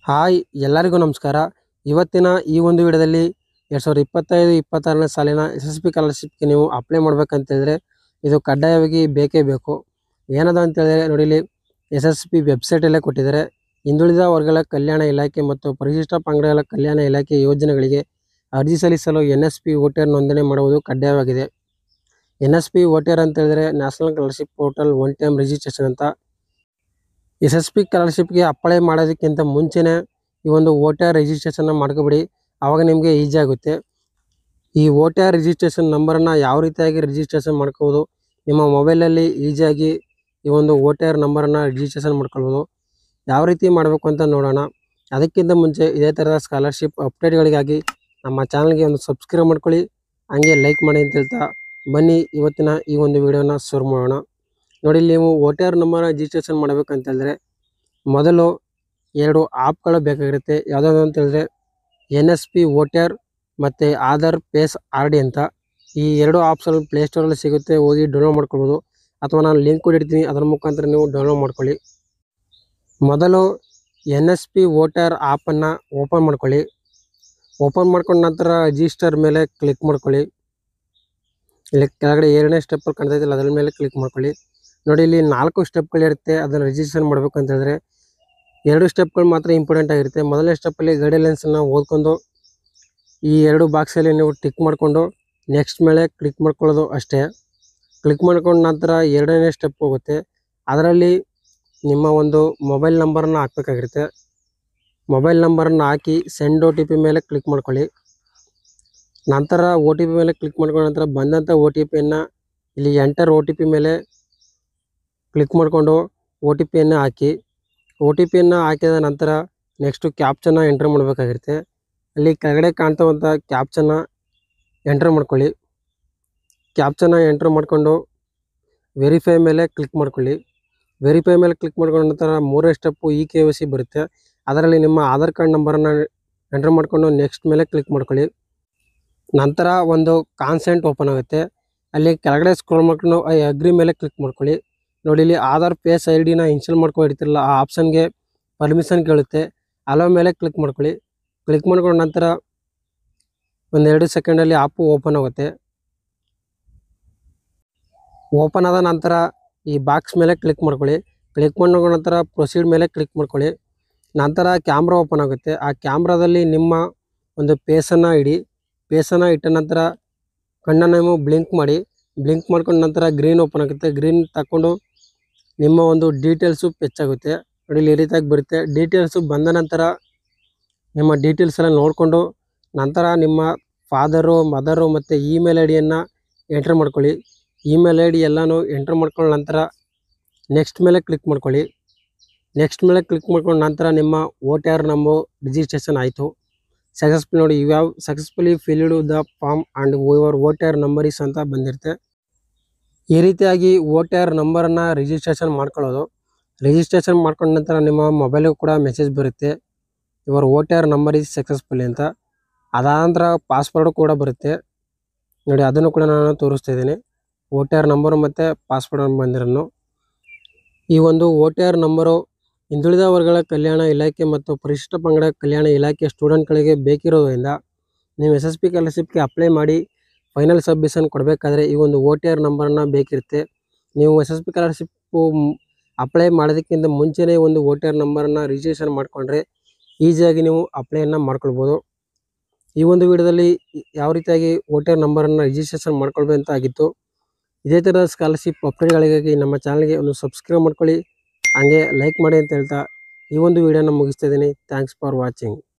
Hi ಎಲ್ಲರಿಗೂ ನಮಸ್ಕಾರ. ಇವತ್ತಿನ ಈ ಒಂದು ವಿಡಿಯೋದಲ್ಲಿ 2025-26ನೇ ಸಾಲಿನ SSB ಸ್ಕಾಲರ್ಶಿಪ್ಗೆ ನೀವು ಅಪ್ಲೈ ಮಾಡ್ಬೇಕಂತ ಹೇಳಿದ್ರೆ ಇದು ಕಡ್ಡಾಯವಾಗಿ ಬೇಕೇ ಬೇಕು. ಏನದ ಅಂತ ಹೇಳಿದ್ರೆ ನೋಡಿ, ಇಲ್ಲಿ SSB ವೆಬ್ಸೈಟಲ್ಲೇ ಕೊಟ್ಟಿದ್ದಾರೆ. ಹಿಂದುಳಿದ ವರ್ಗಗಳ ಕಲ್ಯಾಣ ಇಲಾಖೆ ಮತ್ತು ಪರಿಶಿಷ್ಟ ಪಂಗಡಗಳ ಕಲ್ಯಾಣ ಇಲಾಖೆ ಯೋಜನೆಗಳಿಗೆ ಅರ್ಜಿ ಸಲ್ಲಿಸಲು NSP ವೋಟರ್ ನೋಂದಣಿ ಮಾಡುವುದು ಕಡ್ಡಾಯವಾಗಿದೆ. NSP ವೋಟರ್ ಅಂತ ಹೇಳಿದ್ರೆ national scholarship portal one time registration ಅಂತ. SSB ಸ್ಕಾಲರ್ಶಿಪ್ಗೆ ಅಪ್ಲೈ ಮಾಡೋದಕ್ಕಿಂತ ಮುಂಚೆನೇ ಈ ಒಂದು ವೋಟರ್ ರಿಜಿಸ್ಟ್ರೇಷನ್ನ ಮಾಡ್ಕೊಬಿಡಿ. ಆವಾಗ ನಿಮಗೆ ಈಜಿ ಆಗುತ್ತೆ. ಈ ವೋಟರ್ ರಿಜಿಸ್ಟ್ರೇಷನ್ ನಂಬರನ್ನು ಯಾವ ರೀತಿಯಾಗಿ ರಿಜಿಸ್ಟ್ರೇಷನ್ ಮಾಡ್ಕೋಬೋದು, ನಿಮ್ಮ ಮೊಬೈಲಲ್ಲಿ ಈಸಿಯಾಗಿ ಈ ಒಂದು ವೋಟರ್ ನಂಬರನ್ನು ರಿಜಿಸ್ಟ್ರೇಷನ್ ಮಾಡ್ಕೊಳ್ಬೋದು. ಯಾವ ರೀತಿ ಮಾಡಬೇಕು ಅಂತ ನೋಡೋಣ. ಅದಕ್ಕಿಂತ ಮುಂಚೆ ಇದೇ ಥರದ ಸ್ಕಾಲರ್ಶಿಪ್ ಅಪ್ಡೇಟ್ಗಳಿಗಾಗಿ ನಮ್ಮ ಚಾನಲ್ಗೆ ಒಂದು ಸಬ್ಸ್ಕ್ರೈಬ್ ಮಾಡ್ಕೊಳ್ಳಿ, ಹಂಗೆ ಲೈಕ್ ಮಾಡಿ ಅಂತ ಹೇಳ್ತಾ ಬನ್ನಿ ಇವತ್ತಿನ ಈ ಒಂದು ವಿಡಿಯೋನ ಶುರು ಮಾಡೋಣ. ನೋಡಿ, ನೀವು ವೋಟರ್ ನಂಬರ್ ರಿಜಿಸ್ಟ್ರೇಷನ್ ಮಾಡಬೇಕಂತ ಹೇಳಿದ್ರೆ ಮೊದಲು 2 ಆ್ಯಪ್ಗಳು ಬೇಕಾಗಿರುತ್ತೆ. ಯಾವುದಾದ್ರು ಅಂತ ಹೇಳಿದ್ರೆ NSP ವೋಟರ್ ಮತ್ತು ಆಧಾರ್ ಫೇಸ್ RD ಅಂತ. ಈ 2 ಆಪ್ಸಲ್ಲಿ ಪ್ಲೇಸ್ಟೋರಲ್ಲಿ ಸಿಗುತ್ತೆ, ಹೋಗಿ ಡೌನ್ಲೋಡ್ ಮಾಡ್ಕೊಳ್ಬೋದು. ಅಥವಾ ನಾನು ಲಿಂಕ್ ಕೊಟ್ಟಿರ್ತೀನಿ, ಅದರ ಮುಖಾಂತರ ನೀವು ಡೌನ್ಲೋಡ್ ಮಾಡ್ಕೊಳ್ಳಿ. ಮೊದಲು NSP ವೋಟರ್ ಆ್ಯಪನ್ನು ಓಪನ್ ಮಾಡ್ಕೊಳ್ಳಿ. ಓಪನ್ ಮಾಡ್ಕೊಂಡ ನಂತರ ರಿಜಿಸ್ಟರ್ ಮೇಲೆ ಕ್ಲಿಕ್ ಮಾಡ್ಕೊಳ್ಳಿ. ಇಲ್ಲಿ ಕೆಳಗಡೆ 2ನೇ ಸ್ಟೆಪ್ಪಲ್ಲಿ ಕಾಣ್ತಾಯಿಲ್ಲ, ಅದರ ಮೇಲೆ ಕ್ಲಿಕ್ ಮಾಡ್ಕೊಳ್ಳಿ. ನೋಡಿ, ಇಲ್ಲಿ 4 ಸ್ಟೆಪ್ಗಳಿರುತ್ತೆ. ಅದನ್ನು ರಿಜಿಸ್ಟ್ರೇಷನ್ ಮಾಡಬೇಕು ಅಂತ ಹೇಳಿದ್ರೆ 2 ಸ್ಟೆಪ್ಗಳು ಮಾತ್ರ ಇಂಪಾರ್ಟೆಂಟ್ ಆಗಿರುತ್ತೆ. ಮೊದಲನೇ ಸ್ಟೆಪ್ಪಲ್ಲಿ ಗೈಡ್ಲೈನ್ಸನ್ನು ಓದ್ಕೊಂಡು ಈ 2 ಬಾಕ್ಸಲ್ಲಿ ನೀವು ಟಿಕ್ ಮಾಡಿಕೊಂಡು ನೆಕ್ಸ್ಟ್ ಮೇಲೆ ಕ್ಲಿಕ್ ಮಾಡ್ಕೊಳ್ಳೋದು ಅಷ್ಟೇ. ಕ್ಲಿಕ್ ಮಾಡ್ಕೊಂಡ ನಂತರ 2ನೇ ಸ್ಟೆಪ್ ಹೋಗುತ್ತೆ. ಅದರಲ್ಲಿ ನಿಮ್ಮ ಒಂದು ಮೊಬೈಲ್ ನಂಬರನ್ನು ಹಾಕಬೇಕಾಗಿರುತ್ತೆ. ಮೊಬೈಲ್ ನಂಬರನ್ನು ಹಾಕಿ ಸೆಂಡ್ OTP ಮೇಲೆ ಕ್ಲಿಕ್ ಮಾಡ್ಕೊಳ್ಳಿ. ನಂತರ OTP ಮೇಲೆ ಕ್ಲಿಕ್ ಮಾಡ್ಕೊಂಡ ನಂತರ ಬಂದಂಥ OTPಯನ್ನು ಇಲ್ಲಿ ಎಂಟರ್ OTP ಮೇಲೆ ಕ್ಲಿಕ್ ಮಾಡಿಕೊಂಡು OTPಯನ್ನು ಹಾಕಿ. OTPಯನ್ನು ಹಾಕಿದ ನಂತರ ನೆಕ್ಸ್ಟು ಕ್ಯಾಪ್ಚನ್ನ ಎಂಟ್ರ್ ಮಾಡಬೇಕಾಗಿರುತ್ತೆ. ಅಲ್ಲಿ ಕೆಳಗಡೆ ಕಾಣ್ತವಂಥ ಕ್ಯಾಪ್ಚನ್ನ ಎಂಟ್ರ್ ಮಾಡ್ಕೊಳ್ಳಿ. ಕ್ಯಾಪ್ಚನ್ನ ಎಂಟ್ರ್ ಮಾಡಿಕೊಂಡು ವೆರಿಫೈ ಮೇಲೆ ಕ್ಲಿಕ್ ಮಾಡ್ಕೊಳ್ಳಿ. ವೆರಿಫೈ ಮೇಲೆ ಕ್ಲಿಕ್ ಮಾಡ್ಕೊಂಡ ನಂತರ 3ನೇ ಸ್ಟೆಪ್ಪು KYC ಬರುತ್ತೆ. ಅದರಲ್ಲಿ ನಿಮ್ಮ ಆಧಾರ್ ಕಾರ್ಡ್ ನಂಬರನ್ನು ಎಂಟ್ರ್ ಮಾಡಿಕೊಂಡು ನೆಕ್ಸ್ಟ್ ಮೇಲೆ ಕ್ಲಿಕ್ ಮಾಡ್ಕೊಳ್ಳಿ. ನಂತರ ಒಂದು ಕಾನ್ಸೆಂಟ್ ಓಪನ್ ಆಗುತ್ತೆ. ಅಲ್ಲಿ ಕೆಳಗಡೆ ಸ್ಕ್ರೋಲ್ ಮಾಡ್ಕೊಂಡು ಐ ಅಗ್ರಿ ಮೇಲೆ ಕ್ಲಿಕ್ ಮಾಡ್ಕೊಳ್ಳಿ. ನೋಡಿ, ಇಲ್ಲಿ ಆಧಾರ್ ಫೇಸ್ IDನ ಇನ್ಸ್ಟಾಲ್ ಮಾಡ್ಕೊಂಡಿರ್ತಿರಲ್ಲ, ಆ ಆಪ್ಷನ್ಗೆ ಪರ್ಮಿಷನ್ ಕೇಳುತ್ತೆ. ಅಲೋ ಮೇಲೆ ಕ್ಲಿಕ್ ಮಾಡ್ಕೊಳ್ಳಿ. ಕ್ಲಿಕ್ ಮಾಡ್ಕೊಂಡ ನಂತರ 1-2 ಸೆಕೆಂಡಲ್ಲಿ ಆ್ಯಪು ಓಪನ್ ಆಗುತ್ತೆ. ಓಪನ್ ಆದ ನಂತರ ಈ ಬಾಕ್ಸ್ ಮೇಲೆ ಕ್ಲಿಕ್ ಮಾಡ್ಕೊಳ್ಳಿ. ಕ್ಲಿಕ್ ಮಾಡ್ಕೊಂಡ ನಂತರ ಪ್ರೊಸೀಡ್ ಮೇಲೆ ಕ್ಲಿಕ್ ಮಾಡ್ಕೊಳ್ಳಿ. ನಂತರ ಕ್ಯಾಮ್ರಾ ಓಪನ್ ಆಗುತ್ತೆ. ಆ ಕ್ಯಾಮ್ರಾದಲ್ಲಿ ನಿಮ್ಮ ಒಂದು ಫೇಸನ್ನು ಇಡಿ. ಫೇಸನ್ನು ಇಟ್ಟ ನಂತರ ಕಣ್ಣನ್ನು ನೀವು ಬ್ಲಿಂಕ್ ಮಾಡಿ. ಬ್ಲಿಂಕ್ ಮಾಡ್ಕೊಂಡ ನಂತರ ಗ್ರೀನ್ ಓಪನ್ ಆಗುತ್ತೆ. ಗ್ರೀನ್ ತಗೊಂಡು ನಿಮ್ಮ ಒಂದು ಡೀಟೇಲ್ಸು ಫೆಚ್ ಆಗುತ್ತೆ. ನೋಡಿ, ಇಲ್ಲಿ ಈ ರೀತಿಯಾಗಿ ಬರುತ್ತೆ. ಡೀಟೇಲ್ಸು ಬಂದ ನಂತರ ನಿಮ್ಮ ಡೀಟೇಲ್ಸ್ ಎಲ್ಲ ನೋಡಿಕೊಂಡು ನಂತರ ನಿಮ್ಮ ಫಾದರು, ಮದರು ಮತ್ತು ಇಮೇಲ್ IDಯನ್ನು ಎಂಟ್ರ್ ಮಾಡ್ಕೊಳ್ಳಿ. ಇಮೇಲ್ ID ಎಲ್ಲನೂ ಎಂಟ್ರ್ ಮಾಡ್ಕೊಂಡ ನಂತರ ನೆಕ್ಸ್ಟ್ ಮೇಲೆ ಕ್ಲಿಕ್ ಮಾಡ್ಕೊಳ್ಳಿ. ನೆಕ್ಸ್ಟ್ ಮೇಲೆ ಕ್ಲಿಕ್ ಮಾಡ್ಕೊಂಡ ನಂತರ ನಿಮ್ಮ ವೋಟರ್ ನಂಬರ್ ರಿಜಿಸ್ಟ್ರೇಷನ್ ಆಯಿತು ಸಕ್ಸಸ್ಫುಲ್. ನೋಡಿ, you have successfully filled the form and your voter number is ಅಂತ ಬಂದಿರುತ್ತೆ. ಈ ರೀತಿಯಾಗಿ ವೋಟರ್ ನಂಬರನ್ನು ರಿಜಿಸ್ಟ್ರೇಷನ್ ಮಾಡ್ಕೊಳ್ಳೋದು. ರಿಜಿಸ್ಟ್ರೇಷನ್ ಮಾಡ್ಕೊಂಡ ನಂತರ ನಿಮ್ಮ ಮೊಬೈಲಿಗೂ ಕೂಡ ಮೆಸೇಜ್ ಬರುತ್ತೆ, your voter number is successfully ಅಂತ. ಅದಾದ ನಂತರ ಪಾಸ್ವರ್ಡು ಕೂಡ ಬರುತ್ತೆ. ನೋಡಿ, ಅದನ್ನು ಕೂಡ ನಾನು ತೋರಿಸ್ತಾ ಇದ್ದೀನಿ. ವೋಟರ್ ನಂಬರು ಮತ್ತು ಪಾಸ್ವರ್ಡ್ ಬಂದಿರೋನು. ಈ ಒಂದು ವೋಟರ್ ನಂಬರು ಹಿಂದುಳಿದ ವರ್ಗಗಳ ಕಲ್ಯಾಣ ಇಲಾಖೆ ಮತ್ತು ಪರಿಶಿಷ್ಟ ಪಂಗಡ ಕಲ್ಯಾಣ ಇಲಾಖೆ ಸ್ಟೂಡೆಂಟ್ಗಳಿಗೆ ಬೇಕಿರೋದ್ರಿಂದ ನೀವು SSB ಸ್ಕಾಲರ್ಶಿಪ್ಗೆ ಅಪ್ಲೈ ಮಾಡಿ ಫೈನಲ್ ಸಬ್ಮಿಷನ್ ಕೊಡಬೇಕಾದ್ರೆ ಈ ಒಂದು ವೋಟರ್ ನಂಬರನ್ನು ಬೇಕಿರುತ್ತೆ. ನೀವು SSB ಸ್ಕಾಲರ್ಶಿಪ್ಪು ಅಪ್ಲೈ ಮಾಡೋದಕ್ಕಿಂತ ಮುಂಚೆನೇ ಒಂದು ವೋಟರ್ ನಂಬರನ್ನು ರಿಜಿಸ್ಟ್ರೇಷನ್ ಮಾಡಿಕೊಂಡ್ರೆ ಈಸಿಯಾಗಿ ನೀವು ಅಪ್ಲೈಯನ್ನು ಮಾಡ್ಕೊಳ್ಬೋದು. ಈ ಒಂದು ವಿಡಿಯೋದಲ್ಲಿ ಯಾವ ರೀತಿಯಾಗಿ ವೋಟರ್ ನಂಬರನ್ನು ರಿಜಿಸ್ಟ್ರೇಷನ್ ಮಾಡ್ಕೊಳ್ಬೇಕು ಅಂತ ಆಗಿತ್ತು. ಇದೇ ಥರದ ಸ್ಕಾಲರ್ಶಿಪ್ ಅಪ್ಡೇಟ್ಗಳಿಗಾಗಿ ನಮ್ಮ ಚಾನಲ್ಗೆ ಒಂದು ಸಬ್ಸ್ಕ್ರೈಬ್ ಮಾಡ್ಕೊಳ್ಳಿ, ಹಾಗೆ ಲೈಕ್ ಮಾಡಿ ಅಂತ ಹೇಳ್ತಾ ಈ ಒಂದು ವಿಡಿಯೋನ ಮುಗಿಸ್ತಾ ಇದ್ದೀನಿ. Thanks for watching.